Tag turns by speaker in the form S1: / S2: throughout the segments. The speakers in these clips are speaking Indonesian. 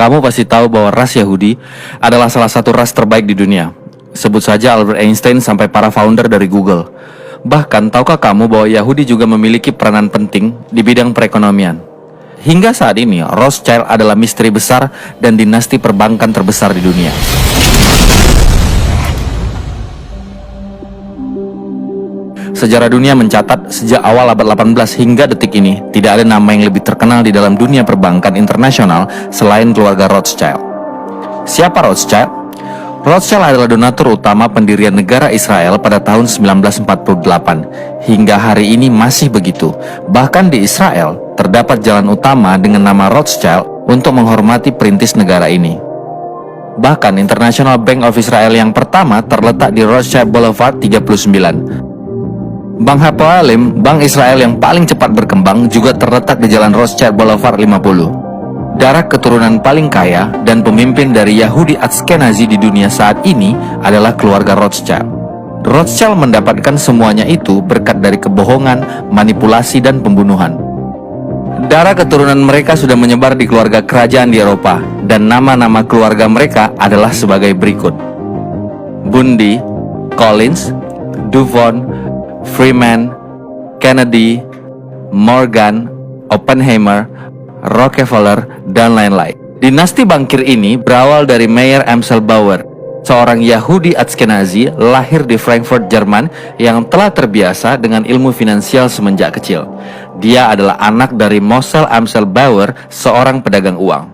S1: Kamu pasti tahu bahwa ras Yahudi adalah salah satu ras terbaik di dunia. Sebut saja Albert Einstein sampai para founder dari Google. Bahkan, tahukah kamu bahwa Yahudi juga memiliki peranan penting di bidang perekonomian? Hingga saat ini, Rothschild adalah misteri besar dan dinasti perbankan terbesar di dunia. Sejarah dunia mencatat sejak awal abad 18 hingga detik ini, tidak ada nama yang lebih terkenal di dalam dunia perbankan internasional selain keluarga Rothschild. Siapa Rothschild? Rothschild adalah donatur utama pendirian negara Israel pada tahun 1948. Hingga hari ini masih begitu. Bahkan di Israel, terdapat jalan utama dengan nama Rothschild untuk menghormati perintis negara ini. Bahkan International Bank of Israel yang pertama terletak di Rothschild Boulevard 39. Bank Hapoalim, bank Israel yang paling cepat berkembang, juga terletak di Jalan Rothschild Boulevard 50. Darah keturunan paling kaya dan pemimpin dari Yahudi Ashkenazi di dunia saat ini adalah keluarga Rothschild. Rothschild mendapatkan semuanya itu berkat dari kebohongan, manipulasi, dan pembunuhan. Darah keturunan mereka sudah menyebar di keluarga kerajaan di Eropa, dan nama-nama keluarga mereka adalah sebagai berikut: Bundy, Collins, Duvon, Freeman, Kennedy, Morgan, Oppenheimer, Rockefeller, dan lain-lain. Dinasti bankir ini berawal dari Meyer Amschel Bauer, seorang Yahudi Ashkenazi lahir di Frankfurt, Jerman, yang telah terbiasa dengan ilmu finansial semenjak kecil. Dia adalah anak dari Mosel Amschel Bauer, seorang pedagang uang.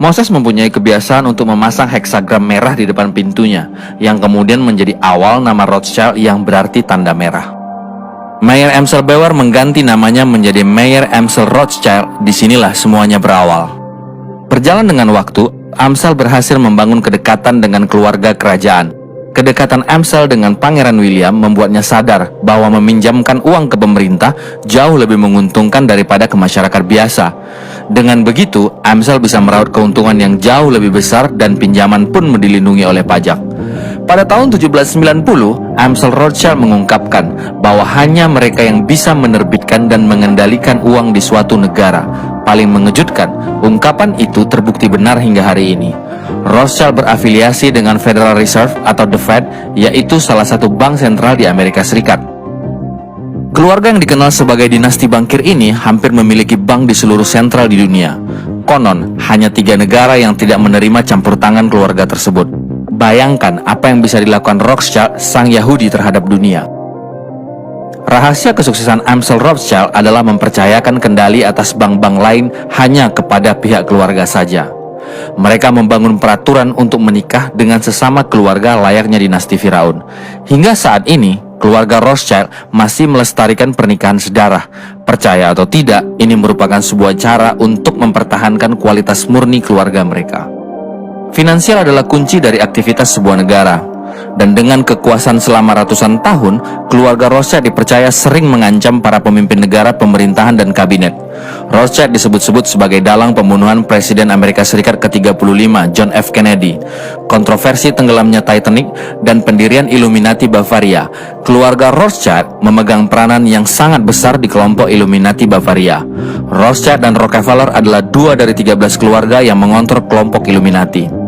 S1: Moses mempunyai kebiasaan untuk memasang heksagram merah di depan pintunya, yang kemudian menjadi awal nama Rothschild yang berarti tanda merah. Meyer Amschel Bauer mengganti namanya menjadi Meyer Amschel Rothschild. Disinilah semuanya berawal. Berjalan dengan waktu, Amschel berhasil membangun kedekatan dengan keluarga kerajaan. Kedekatan Amschel dengan Pangeran William membuatnya sadar bahwa meminjamkan uang ke pemerintah jauh lebih menguntungkan daripada ke masyarakat biasa. Dengan begitu, Amschel bisa meraup keuntungan yang jauh lebih besar dan pinjaman pun dilindungi oleh pajak. Pada tahun 1790, Amschel Rothschild mengungkapkan bahwa hanya mereka yang bisa menerbitkan dan mengendalikan uang di suatu negara. Paling mengejutkan, ungkapan itu terbukti benar hingga hari ini. Rothschild berafiliasi dengan Federal Reserve atau The Fed, yaitu salah satu bank sentral di Amerika Serikat. Keluarga yang dikenal sebagai dinasti bankir ini hampir memiliki bank di seluruh sentral di dunia. Konon, hanya 3 negara yang tidak menerima campur tangan keluarga tersebut. Bayangkan apa yang bisa dilakukan Rothschild, sang Yahudi, terhadap dunia. Rahasia kesuksesan Amschel Rothschild adalah mempercayakan kendali atas bank-bank lain hanya kepada pihak keluarga saja. Mereka membangun peraturan untuk menikah dengan sesama keluarga layaknya dinasti Firaun. Hingga saat ini, keluarga Rothschild masih melestarikan pernikahan sedarah. Percaya atau tidak, ini merupakan sebuah cara untuk mempertahankan kualitas murni keluarga mereka. Finansial adalah kunci dari aktivitas sebuah negara. Dan dengan kekuasaan selama ratusan tahun, keluarga Rothschild dipercaya sering mengancam para pemimpin negara, pemerintahan, dan kabinet. Rothschild disebut-sebut sebagai dalang pembunuhan Presiden Amerika Serikat ke-35, John F. Kennedy, kontroversi tenggelamnya Titanic, dan pendirian Illuminati Bavaria. Keluarga Rothschild memegang peranan yang sangat besar di kelompok Illuminati Bavaria. Rothschild dan Rockefeller adalah 2 dari 13 keluarga yang mengontrol kelompok Illuminati.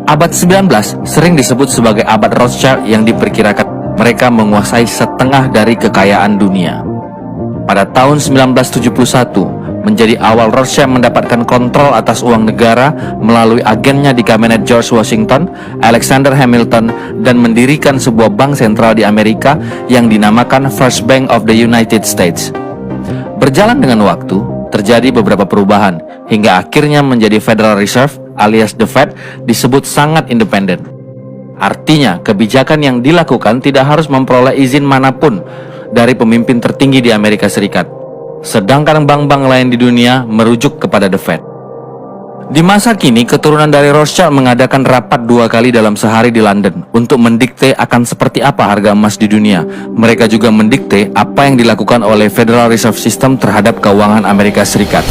S1: Abad 19 sering disebut sebagai abad Rothschild yang diperkirakan mereka menguasai setengah dari kekayaan dunia. Pada tahun 1971, menjadi awal Rothschild mendapatkan kontrol atas uang negara melalui agennya di kabinet George Washington, Alexander Hamilton, dan mendirikan sebuah bank sentral di Amerika yang dinamakan First Bank of the United States. Berjalan dengan waktu, terjadi beberapa perubahan, hingga akhirnya menjadi Federal Reserve alias The Fed disebut sangat independen. Artinya, kebijakan yang dilakukan tidak harus memperoleh izin manapun dari pemimpin tertinggi di Amerika Serikat. Sedangkan bank-bank lain di dunia merujuk kepada The Fed. Di masa kini, keturunan dari Rothschild mengadakan rapat 2 kali dalam sehari di London untuk mendikte akan seperti apa harga emas di dunia. Mereka juga mendikte apa yang dilakukan oleh Federal Reserve System terhadap keuangan Amerika Serikat.